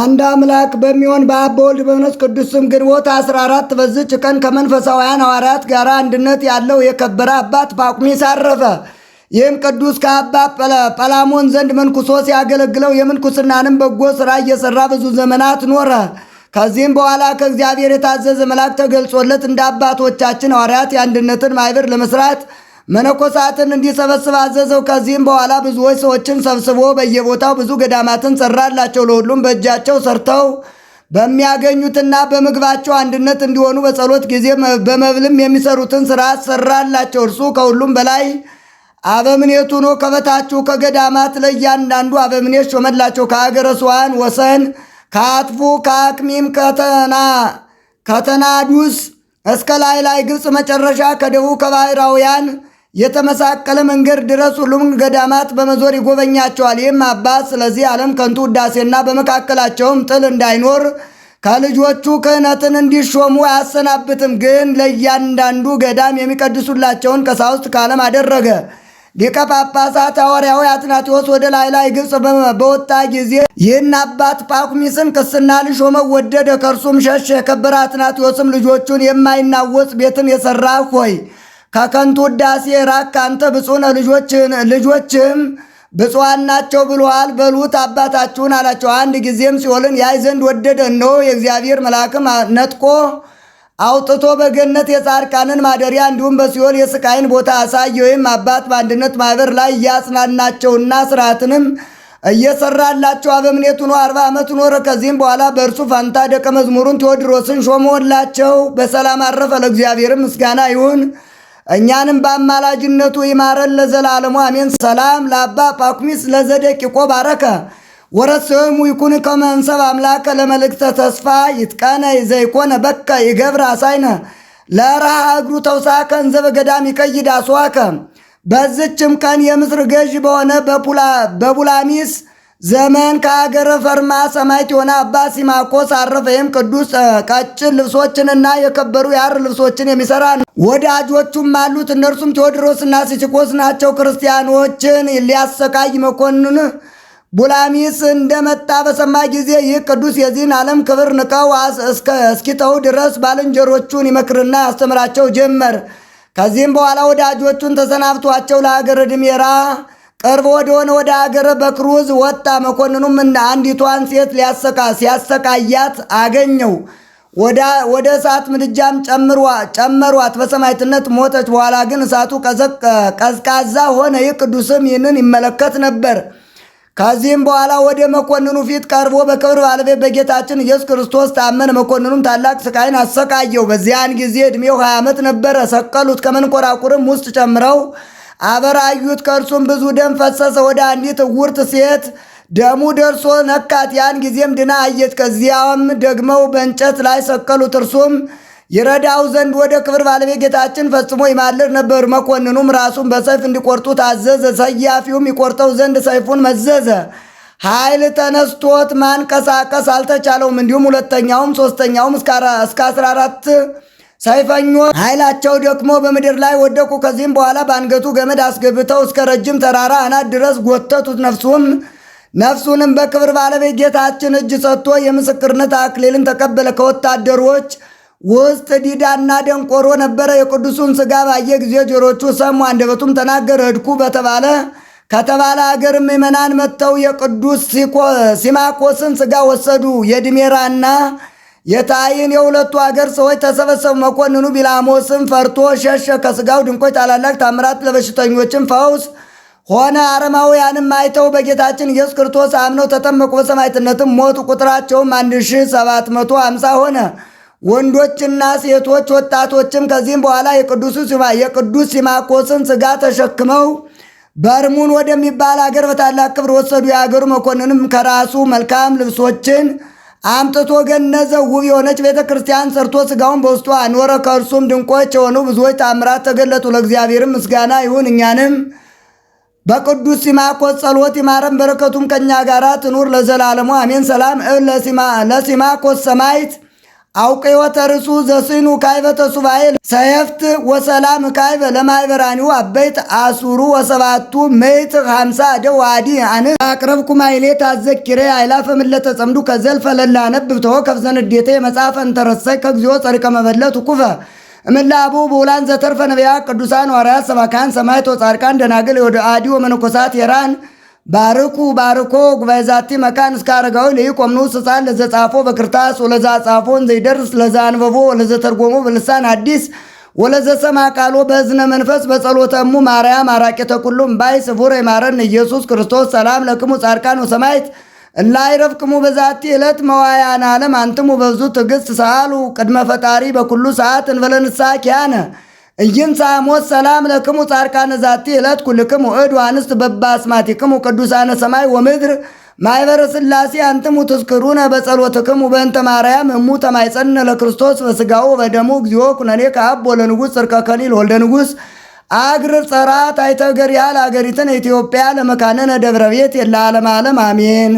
አንድ አምላክ በሚሆን በአብ በወልድ በመንፈስ ቅዱስ ስም ግንቦት 14 በዚች ቀን ከመንፈሳውያን ሐዋርያት ጋር አንድነት ያለው የከበረ አባት ጳኩሚስ አረፈ። ይህም ቅዱስ ከአባ ጰላሞን ዘንድ መንኩሶ ሲያገለግለው የምንኩስናንም በጎ ሥራ እየሠራ ብዙ ዘመናት ኖረ። ከዚህም በኋላ ከእግዚአብሔር የታዘዘ መልአክ ተገልጾለት እንደ አባቶቻችን ሐዋርያት የአንድነትን ማኅበር ለመስራት መነኮሳትን እንዲሰበስብ አዘዘው። ከዚህም በኋላ ብዙዎች ሰዎችን ሰብስቦ በየቦታው ብዙ ገዳማትን ሰራላቸው። ለሁሉም በእጃቸው ሰርተው በሚያገኙትና በምግባቸው አንድነት እንዲሆኑ በጸሎት ጊዜ በመብልም የሚሰሩትን ሥራ ሰራላቸው። እርሱ ከሁሉም በላይ አበምኔት ሆኖ ከበታቹ ከገዳማት ለእያንዳንዱ አበምኔት ሾመላቸው። ከአገረ ስዋን ወሰን፣ ከአጥፉ፣ ከአክሚም፣ ከተናዱስ እስከ ላይ ግብፅ መጨረሻ ከደቡብ ከባሕራውያን የተመሳቀለ መንገድ ድረስ ሁሉም ገዳማት በመዞር ይጎበኛቸዋል። ይህም አባት ስለዚህ ዓለም ከንቱ ውዳሴና በመካከላቸውም ጥል እንዳይኖር ከልጆቹ ክህነትን እንዲሾሙ አያሰናብትም። ግን ለእያንዳንዱ ገዳም የሚቀድሱላቸውን ቀሳውስት ከዓለም አደረገ። ሊቀ ጳጳሳት ሐዋርያዊ አትናቴዎስ ወደ ላይ ግብፅ በወጣ ጊዜ ይህን አባት ጳኩሚስን ቅስና ሊሾመው ወደደ። ከእርሱም ሸሸ። የከበረ አትናቴዎስም ልጆቹን የማይናወጽ ቤትን የሠራ ሆይ ከከንቱ ውዳሴ ራቅ፣ አንተ ብፁዕ ነህ፣ ልጆችህም ብፁዓን ናቸው ብሎሃል፣ በሉት አባታችሁን አላቸው። አንድ ጊዜም ሲኦልን ያይ ዘንድ ወደደ። እነሆ የእግዚአብሔር መልአክም ነጥቆ አውጥቶ በገነት የጻድቃንን ማደሪያ እንዲሁም በሲኦል የስቃይን ቦታ አሳየው። ወይም አባት በአንድነት ማኅበር ላይ እያጽናናቸውና ሥርዓትንም እየሰራላቸው አበምኔት ሆኖ 40 ዓመት ኖረ። ከዚህም በኋላ በእርሱ ፋንታ ደቀ መዝሙሩን ቴዎድሮስን ሾመላቸው። በሰላም አረፈ። ለእግዚአብሔር ምስጋና ይሁን፣ እኛንም በአማላጅነቱ ይማረን ለዘላለሙ አሜን። ሰላም ለአባ ጳኩሚስ ለዘደቂቆ ባረከ ወረሰሙ ይኩን ከመንሰብ አምላከ ለመልእክተ ተስፋ ይትቃነ ዘይኮነ በከ ይገብር አሳይነ ለረሃ እግሩ ተውሳከ እንዘበ ገዳም ይቀይድ አስዋከ። በዝችም ቀን የምስር ገዥ በሆነ በቡላሚስ ዘመን ከአገረ ፈርማ ሰማዕት የሆነ አባ ሲማኮስ አረፈ። ይህም ቅዱስ ቀጭን ልብሶችንና የከበሩ የሐር ልብሶችን የሚሰራ ነው። ወዳጆቹም አሉት። እነርሱም ቴዎድሮስና ሲሲኮስ ናቸው። ክርስቲያኖችን ሊያሰቃይ መኮንን ቡላሚስ እንደመጣ በሰማ ጊዜ ይህ ቅዱስ የዚህን ዓለም ክብር ንቀው እስኪተው ድረስ ባልንጀሮቹን ይመክርና ያስተምራቸው ጀመር። ከዚህም በኋላ ወዳጆቹን ተሰናብቷቸው ለሀገረ ድሜራ ቅርብ ወደሆነ ወደ ሀገረ በክሩዝ ወጣ። መኮንኑም አንዲቷን ሴት ሲያሰቃያት አገኘው። ወደ እሳት ምድጃም ጨመሯት፣ በሰማዕትነት ሞተች። በኋላ ግን እሳቱ ቀዝቃዛ ሆነ። ይህ ቅዱስም ይህንን ይመለከት ነበር። ከዚህም በኋላ ወደ መኮንኑ ፊት ቀርቦ በክብር ባለቤት በጌታችን ኢየሱስ ክርስቶስ ታመነ። መኮንኑም ታላቅ ስቃይን አሰቃየው። በዚያን ጊዜ ዕድሜው 20 ዓመት ነበረ። ሰቀሉት፣ ከመንኮራኩርም ውስጥ ጨምረው አበራዩት። ከእርሱም ብዙ ደም ፈሰሰ። ወደ አንዲት ዕውርት ሴት ደሙ ደርሶ ነካት። ያን ጊዜም ድና አየች። ከዚያም ደግመው በእንጨት ላይ ሰቀሉት። እርሱም ይረዳው ዘንድ ወደ ክብር ባለቤት ጌታችን ፈጽሞ ይማልድ ነበር። መኮንኑም ራሱን በሰይፍ እንዲቆርጡ ታዘዘ። ሰያፊውም ይቆርጠው ዘንድ ሰይፉን መዘዘ። ኃይል ተነስቶት ማንቀሳቀስ አልተቻለውም። እንዲሁም ሁለተኛውም ሦስተኛውም እስከ 14 ሰይፈኞች ኃይላቸው ደክሞ በምድር ላይ ወደቁ። ከዚህም በኋላ በአንገቱ ገመድ አስገብተው እስከ ረጅም ተራራ አናት ድረስ ጎተቱት። ነፍሱንም በክብር ባለቤት ጌታችን እጅ ሰጥቶ የምስክርነት አክሊልን ተቀበለ። ከወታደሮች ውስጥ ዲዳና ደንቆሮ ነበረ። የቅዱሱን ሥጋ ባየ ጊዜ ጆሮቹ ሰሙ፣ አንደበቱም ተናገረ። ዕድኩ ከተባለ አገር ምዕመናን መጥተው የቅዱስ ሲማኮስን ሥጋ ወሰዱ። የድሜራና የታይን የሁለቱ አገር ሰዎች ተሰበሰቡ። መኮንኑ ቢላሞስም ፈርቶ ሸሸ። ከሥጋው ድንቆች ታላላቅ ታምራት ለበሽተኞችም ፈውስ ሆነ። አረማውያንም አይተው በጌታችን ኢየሱስ ክርስቶስ አምነው ተጠመቁ። በሰማዕትነትም ሞቱ። ቁጥራቸውም 1750 ሆነ፣ ወንዶችና ሴቶች ወጣቶችም። ከዚህም በኋላ የቅዱስ ሲማኮስን ሥጋ ተሸክመው በርሙን ወደሚባል አገር በታላቅ ክብር ወሰዱ። የአገሩ መኮንንም ከራሱ መልካም ልብሶችን አምጥቶ ገነዘው። ውብ የሆነች ቤተ ክርስቲያን ሰርቶ ሥጋውን በውስጡ አኖረ። ከእርሱም ድንቆች የሆኑ ብዙዎች ታምራት ተገለጡ። ለእግዚአብሔርም ምስጋና ይሁን፣ እኛንም በቅዱስ ሲማኮስ ጸሎት ይማረን፣ በረከቱም ከእኛ ጋር ትኑር ለዘላለሙ አሜን። ሰላም ለሲማኮስ ሰማዕት አውቀወተ ርእሱ ዘስኑ ካይበ ተሱባኤ ሰየፍት ወሰላም ካይበ ለማይበራኒው አበይት አሱሩ ወሰባቱ መይት 50 ደው ዋዲ አነ አቅረብኩ ማይሌት አዘኪሬ አይላፈ ምለተ ጸምዱ ከዘልፈ ለላ ነብብ ተወከፍ ዘንዴቴ መጻፈን ተረሰይ ከግዚኦ ጸሪቀ መበለቱ ኩፈ እምላቡ በውላን ዘተርፈ ነቢያ ቅዱሳን ሐዋርያት ሰባካን ሰማዕታት ወጻድቃን ደናግል ወደ አዲ ወመነኮሳት የራን ባርኩ ባርኮ ጉባኤ ዛቲ መካን እስከ አረጋዊ ለይቆምኑ ስጻን ለዘጻፎ በክርታስ ወለዛ ጻፎን ዘይደርስ ለዛ አንበቦ ወለዘ ተርጎሞ በልሳን አዲስ ወለዘ ሰማ ቃሎ በእዝነ መንፈስ በጸሎተ እሙ ማርያም አራቄተ ኩሉም ባይ ስቡር ይማረን ኢየሱስ ክርስቶስ ሰላም ለክሙ ጻድቃን ወሰማዕት እላይረፍክሙ በዛቲ ዕለት መዋያን ዓለም አንትሙ በብዙ ትዕግስት ሰአሉ ቅድመ ፈጣሪ በኩሉ ሰዓት እንበለንሳ ኪያነ እይንሳ ሞት ሰላም ለክሙ ጻድቃነ ዛቲ ዕለት ኩልክሙ እድ አንስት በባስማቲክሙ ቅዱሳነ ሰማይ ወምድር ማይበረ ሥላሴ አንትሙ ትዝክሩነ በጸሎትክሙ በእንተ ማርያም እሙ ተማይጸነ ለክርስቶስ በሥጋው በደሙ እግዚኦ ኩነኔ ከአብ ወለንጉሥ ጽርቀ ከሊል ወልደ ንጉሥ አግር ጸራት አይተገር ያል አገሪትን ኢትዮጵያ ለመካነነ ደብረ ቤት የለ ዓለም ዓለም አሜን።